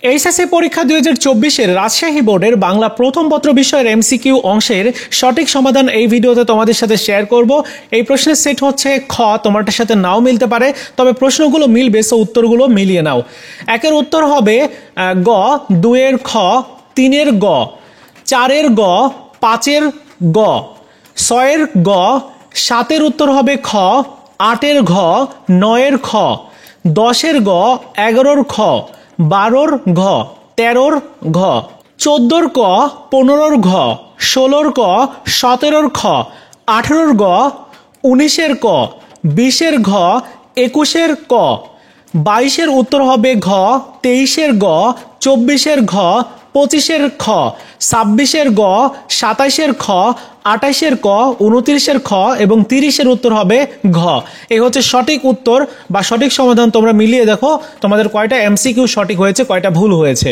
HSC পরীক্ষা 2024-এর রাজশাহী বোর্ডের বাংলা প্রথম পত্র বিষয়ের এমসিকিউ অংশের সঠিক সমাধান এই ভিডিওতে তোমাদের সাথে শেয়ার করব। এই প্রশ্নের সেট হচ্ছে খ, তোমারটার সাথে নাও মিলতে পারে, তবে প্রশ্নগুলো মিলবে, সো উত্তরগুলো মিলিয়ে নাও। একের উত্তর হবে গ, দুয়ের খ, তিনের গ, চারের গ, পাঁচের গ, ছয়ের গ, সাতের উত্তর হবে খ, আটের ঘ, নয়ের খ, দশের গ, এগারোর খ, 12-র ঘ, 13-র ঘ, 14-র ক, 15-র ঘ, 16-র ক, 17-র খ, 18-র গ, 19-এর ক, 20-এর ঘ, 21-এর ক, 22-এর উত্তর হবে ঘ, 23-এর গ, 24-এর ঘ, 25-এর খ, 26-এর গ, 27-এর খ, 28-এর ক, 29-এর খ এবং 30-এর উত্তর হবে ঘ। এই হচ্ছে সঠিক উত্তর বা সঠিক সমাধান। তোমরা মিলিয়ে দেখো তোমাদের কয়টা এমসিকিউ সঠিক হয়েছে, কয়টা ভুল হয়েছে।